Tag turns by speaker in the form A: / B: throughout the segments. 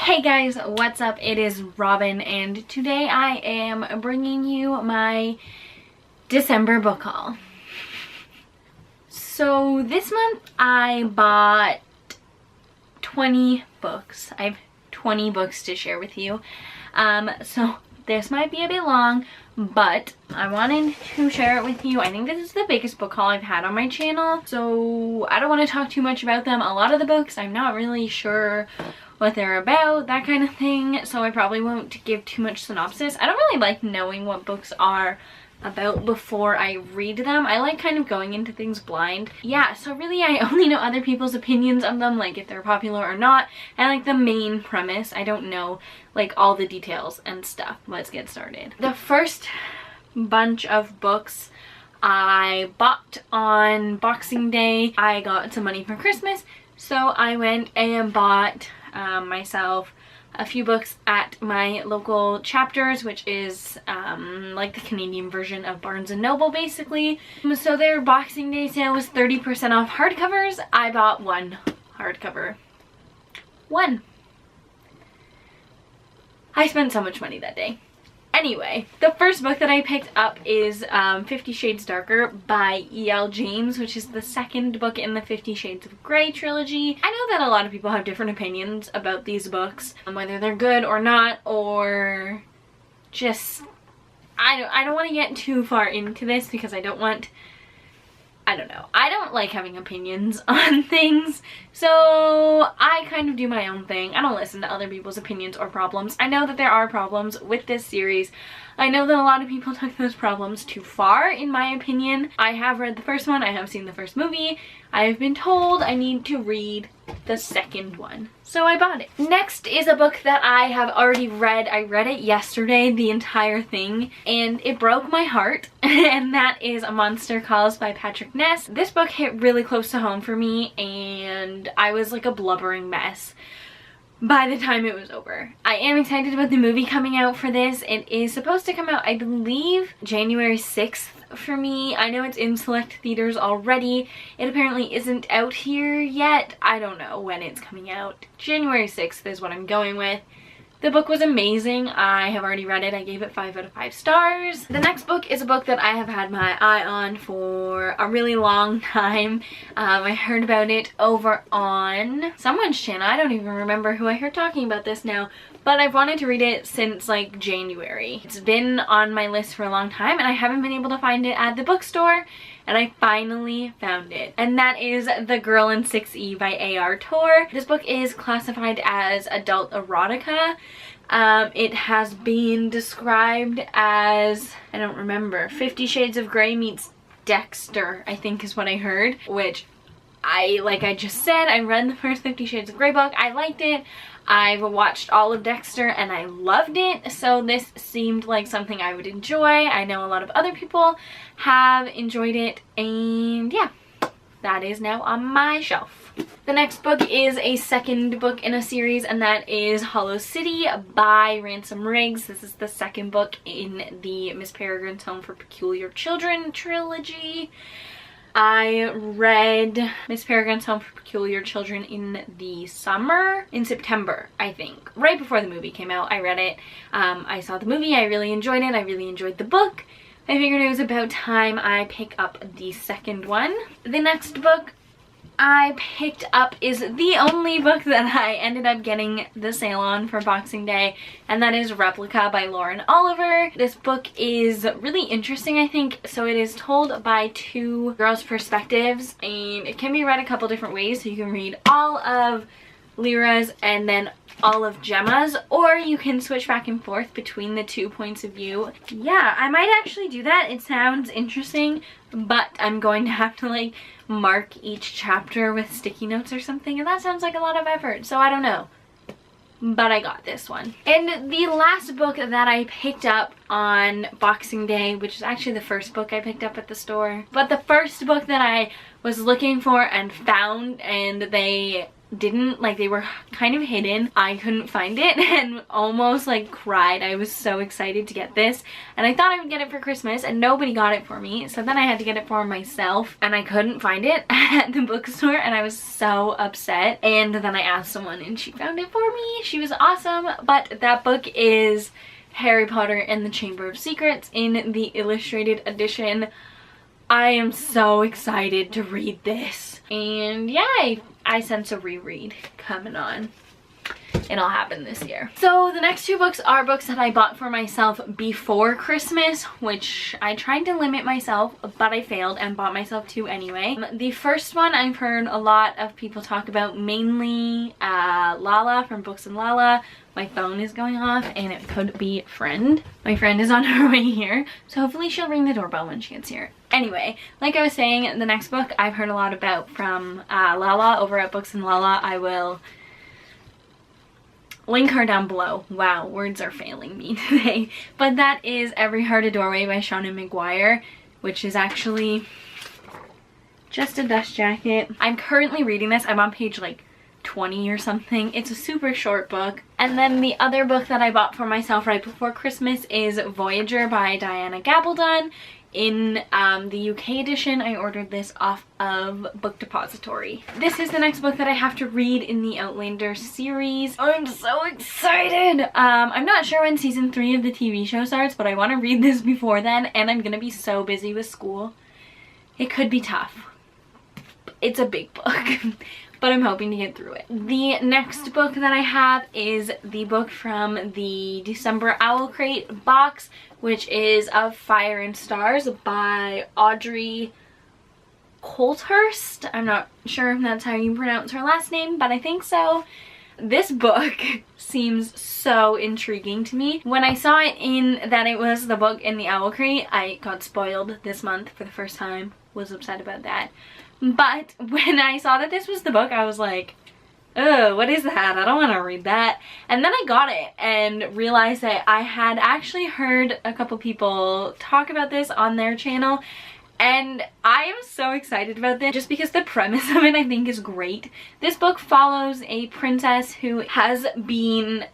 A: Hey guys, what's up? It is Robin and today I am bringing you my December book haul. So this month I bought 20 books. I have 20 books to share with you. So this might be a bit long, but I wanted to share it with you. I think this is the biggest book haul I've had on my channel, so I don't want to talk too much about them. A lot of the books I'm not really sure what they're about, that kind of thing, so I probably won't give too much synopsis. I don't really like knowing what books are about before I read them. I like kind of going into things blind. Yeah, so really I only know other people's opinions of them, like if they're popular or not, and like the main premise. I don't know like all the details and stuff. Let's get started. The first bunch of books I bought on Boxing Day. I got some money for Christmas, so I went and bought myself a few books at my local Chapters, which is like the Canadian version of Barnes & Noble basically. So their Boxing Day sale was 30% off hardcovers. I bought one hardcover. One. I spent so much money that day. Anyway, the first book that I picked up is 50 Shades Darker by E.L. James, which is the second book in the 50 Shades of Grey trilogy. I know that a lot of people have different opinions about these books, whether they're good or not, or just, I don't want to get too far into this because I don't know. I don't like having opinions on things, so I kind of do my own thing. I don't listen to other people's opinions or problems. I know that there are problems with this series. I know that a lot of people took those problems too far, in my opinion. I have read the first one. I have seen the first movie. I have been told I need to read the second one, so I bought it. Next is a book that I have already read. I read it yesterday, the entire thing, and it broke my heart, and that is A Monster Calls by Patrick Ness. This book hit really close to home for me, and I was like a blubbering mess by the time it was over. I am excited about the movie coming out for this. It is supposed to come out, I believe, January 6th for me. I know it's in select theaters already. It apparently isn't out here yet. I don't know when it's coming out. January 6th is what I'm going with. The book was amazing. I have already read it. I gave it 5 out of 5 stars. The next book is a book that I have had my eye on for a really long time. I heard about it over on someone's channel. I don't even remember who I heard talking about this now, but I've wanted to read it since like January. It's been on my list for a long time and I haven't been able to find it at the bookstore, and I finally found it. And that is The Girl in 6E by A.R. Torr. This book is classified as adult erotica. It has been described as, I don't remember, 50 Shades of Grey meets Dexter, I think is what I heard, which like I just said, I read the first 50 Shades of Grey book. I liked it. I've watched all of Dexter and I loved it, so this seemed like something I would enjoy. I know a lot of other people have enjoyed it, and yeah, that is now on my shelf. The next book is a second book in a series, and that is Hollow City by Ransom Riggs. This is the second book in the Miss Peregrine's Home for Peculiar Children trilogy. I read Miss Peregrine's Home for Peculiar Children in the summer, in September, I think. Right before the movie came out, I read it. I saw the movie, I really enjoyed it, I really enjoyed the book. I figured it was about time I pick up the second one. The next book I picked up is the only book that I ended up getting the sale on for Boxing Day, and that is Replica by Lauren Oliver. This book is really interesting, I think. So it is told by two girls' perspectives, and it can be read a couple different ways. So you can read all of Lyra's and then all of Gemma's, or you can switch back and forth between the two points of view. Yeah, I might actually do that. It sounds interesting, but I'm going to have to like mark each chapter with sticky notes or something, and that sounds like a lot of effort, so I don't know. But I got this one. And the last book that I picked up on Boxing Day, which is actually the first book I picked up at the store, but the first book that I was looking for and found, and they didn't, like, they were kind of hidden. I couldn't find it and almost like cried. I was so excited to get this, and I thought I would get it for Christmas and nobody got it for me, so then I had to get it for myself and I couldn't find it at the bookstore and I was so upset. And then I asked someone and she found it for me. She was awesome. But that book is Harry Potter and the Chamber of Secrets in the illustrated edition. I am so excited to read this, and yeah, I sense a reread coming on. It'll happen this year. So the next two books are books that I bought for myself before Christmas, which I tried to limit myself, but I failed and bought myself two anyway. The first one I've heard a lot of people talk about, mainly Lala from Books and Lala. My phone is going off and it could be Friend. My friend is on her way here, so hopefully she'll ring the doorbell when she gets here. Anyway, like I was saying, the next book I've heard a lot about from Lala over at Books and Lala. I will link her down below. Wow, words are failing me today. But that is Every Heart a Doorway by Seanan McGuire, which is actually just a dust jacket. I'm currently reading this. I'm on page like 20 or something. It's a super short book. And then the other book that I bought for myself right before Christmas is Voyager by Diana Gabaldon. In the UK edition, I ordered this off of Book Depository. This is the next book that I have to read in the Outlander series. I'm so excited! I'm not sure when season 3 of the TV show starts, but I want to read this before then, and I'm gonna be so busy with school. It could be tough. It's a big book. But I'm hoping to get through it. The next book that I have is the book from the December Owl Crate box, which is Of Fire and Stars by Audrey Coulthurst. I'm not sure if that's how you pronounce her last name, but I think so. This book seems so intriguing to me. When I saw it in that it was the book in the Owl Crate, I got spoiled this month for the first time. Was upset about that. But when I saw that this was the book, I was like, oh, what is that? I don't want to read that. And then I got it and realized that I had actually heard a couple people talk about this on their channel. And I am so excited about this just because the premise of it I think is great. This book follows a princess who has been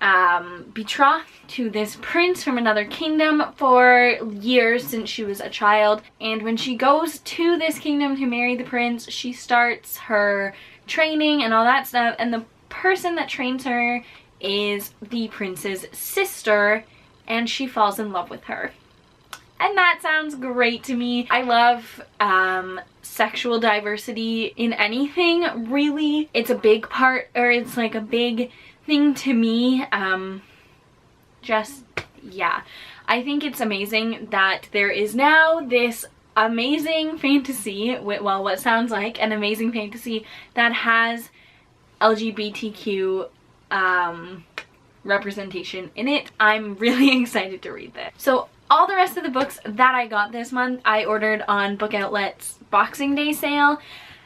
A: betrothed to this prince from another kingdom for years since she was a child. And when she goes to this kingdom to marry the prince, she starts her training and all that stuff. And the person that trains her is the prince's sister, and she falls in love with her. And that sounds great to me. I love sexual diversity in anything, really. It's a big part, or it's like a big thing to me. Yeah. I think it's amazing that there is now this amazing fantasy, well, what sounds like an amazing fantasy that has LGBTQ representation in it. I'm really excited to read this. So all the rest of the books that I got this month, I ordered on Book Outlet's Boxing Day sale,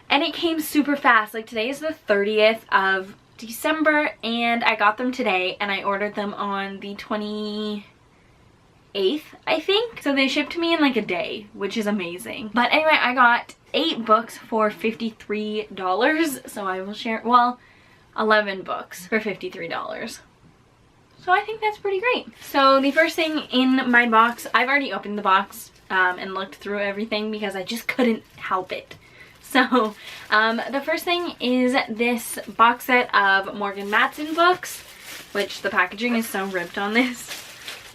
A: and it came super fast. Like, today is the 30th of December, and I got them today, and I ordered them on the 28th, I think. So they shipped to me in like a day, which is amazing. But anyway, I got 8 books for $53, so I will share, well, 11 books for $53. So I think that's pretty great. So the first thing in my box, I've already opened the box and looked through everything because I just couldn't help it. So the first thing is this box set of Morgan Matson books, which the packaging is so ripped on this.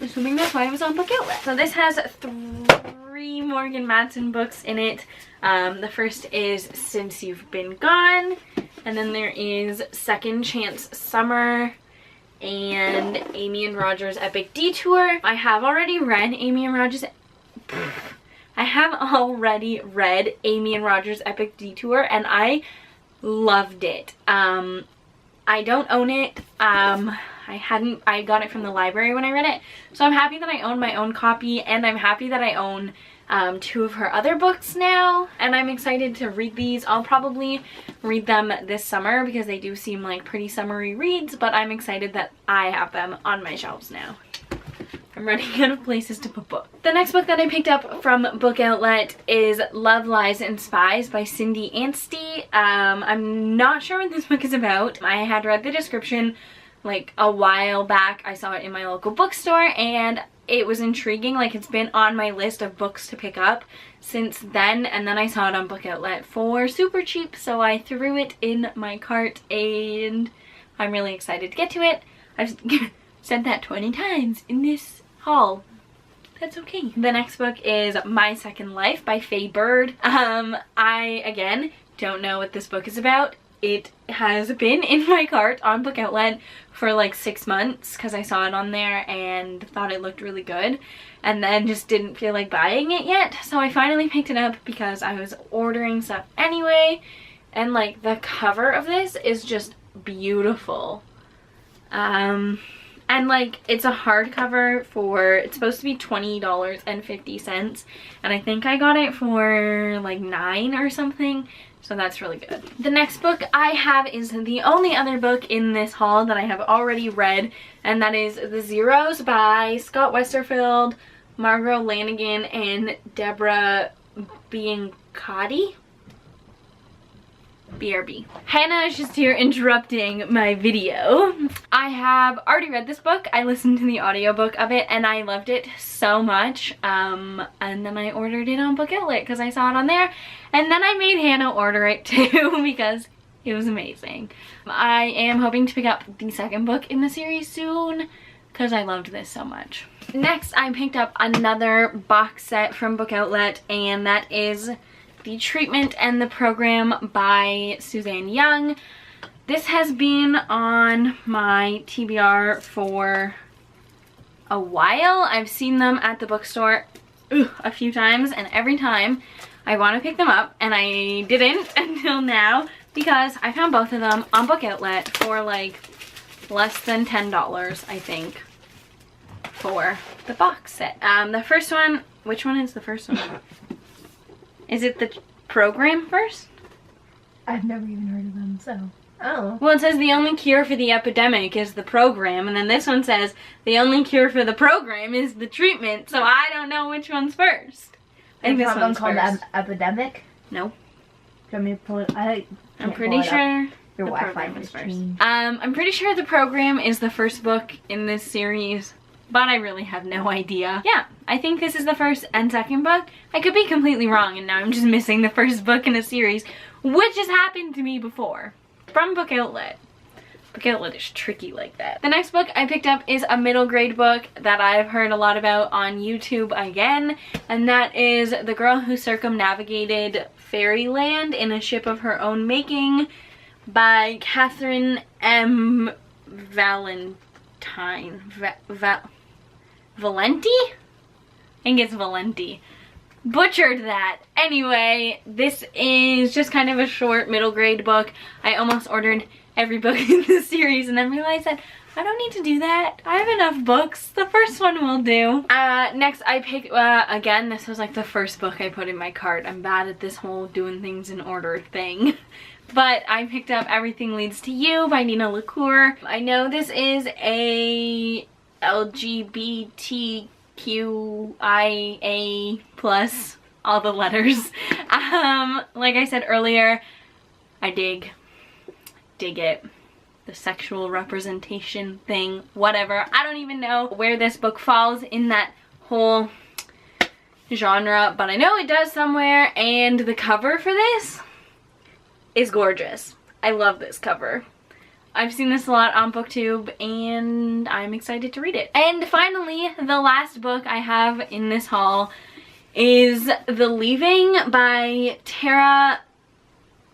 A: Assuming that's why it was on Book Outlet. So this has 3 Morgan Matson books in it. The first is Since You've Been Gone, and then there is Second Chance Summer, and Amy and Roger's Epic Detour. I have already read Amy and Roger's Epic Detour, and I loved it. I don't own it. I got it from the library when I read it, so I'm happy that I own my own copy, and I'm happy that I own 2 of her other books now, and I'm excited to read these. I'll probably read them this summer because they do seem like pretty summery reads, but I'm excited that I have them on my shelves now. I'm running out of places to put books. The next book that I picked up from Book Outlet is Love, Lies, and Spies by Cindy Anstey. I'm not sure what this book is about. I had read the description like a while back. I saw it in my local bookstore and it was intriguing. Like, it's been on my list of books to pick up since then, and then I saw it on Book Outlet for super cheap, so I threw it in my cart and I'm really excited to get to it. I've said that 20 times in this haul. That's okay. The next book is My Second Life by Faye Bird. I, again, don't know what this book is about. It has been in my cart on Book Outlet for like 6 months because I saw it on there and thought it looked really good, and then just didn't feel like buying it yet. So I finally picked it up because I was ordering stuff anyway, and like the cover of this is just beautiful. And like it's a hardcover for, it's supposed to be $20.50, and I think I got it for like $9 or something, so that's really good. The next book I have is the only other book in this haul that I have already read, and that is The Zeros by Scott Westerfeld, Margot Lanigan, and Deborah Biancotti. BRB. Hannah is just here interrupting my video. I have already read this book. I listened to the audiobook of it and I loved it so much. And then I ordered it on Book Outlet because I saw it on there. And then I made Hannah order it too because it was amazing. I am hoping to pick up the second book in the series soon because I loved this so much. Next, I picked up another box set from Book Outlet, and that is The Treatment and the Program by Suzanne Young. This has been on my TBR for a while. I've seen them at the bookstore a few times, and every time I want to pick them up, and I didn't until now because I found both of them on Book Outlet for like less than $10, I think, for the box set. The first one, which one is the first one? Is it The Program first?
B: I've never even heard of them, so. Oh.
A: Well, it says the only cure for the epidemic is the program, and then this one says the only cure for the program is the treatment, so I don't know which one's first. I think this one's
B: called
A: first.
B: Epidemic?
A: No.
B: Do you want me to pull it?
A: I'm pretty sure
B: your
A: the
B: Wi-Fi
A: program
B: was
A: was first.
B: changed.
A: I'm pretty sure The Program is the first book in this series, but I really have no idea. Yeah, I think this is the first and second book. I could be completely wrong, and now I'm just missing the first book in a series, which has happened to me before. From Book Outlet. Book Outlet is tricky like that. The next book I picked up is a middle grade book that I've heard a lot about on YouTube again, and that is The Girl Who Circumnavigated Fairyland in a Ship of Her Own Making by Catherine M. Valentine. Valenti? I think it's Valenti. Butchered that. Anyway, this is just kind of a short middle grade book. I almost ordered every book in the series and then realized that I don't need to do that. I have enough books. The first one will do. Next I picked, again, this was like the first book I put in my cart. I'm bad at this whole doing things in order thing. But I picked up Everything Leads to You by Nina LaCour. I know this is a LGBTQIA plus all the letters. Like I said earlier, I dig it. The sexual representation thing, whatever. I don't even know where this book falls in that whole genre, but I know it does somewhere, and the cover for this is gorgeous. I love this cover. I've seen this a lot on BookTube and I'm excited to read it. And finally, the last book I have in this haul is The Leaving by Tara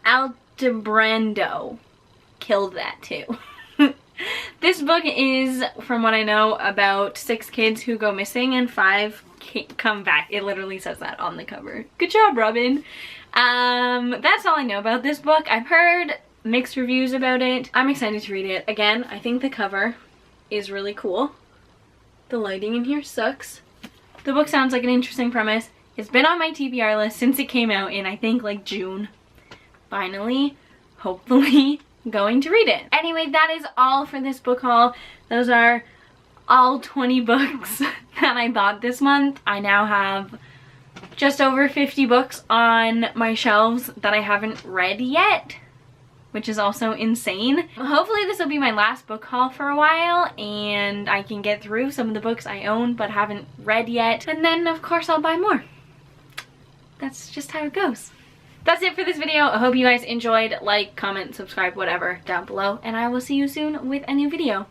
A: Altebrando. Killed that too. This book is, from what I know, about 6 kids who go missing and 5 come back. It literally says that on the cover. Good job, Robin. That's all I know about this book. I've heard mixed reviews about it. I'm excited to read it. Again, I think the cover is really cool. The lighting in here sucks. The book sounds like an interesting premise. It's been on my TBR list since it came out in, I think, like June. Finally, hopefully, going to read it. Anyway, that is all for this book haul. Those are all 20 books that I bought this month. I now have just over 50 books on my shelves that I haven't read yet, which is also insane. Hopefully this will be my last book haul for a while and I can get through some of the books I own but haven't read yet, and then of course I'll buy more. That's just how it goes. That's it for this video. I hope you guys enjoyed. Like, comment, subscribe, whatever down below, and I will see you soon with a new video.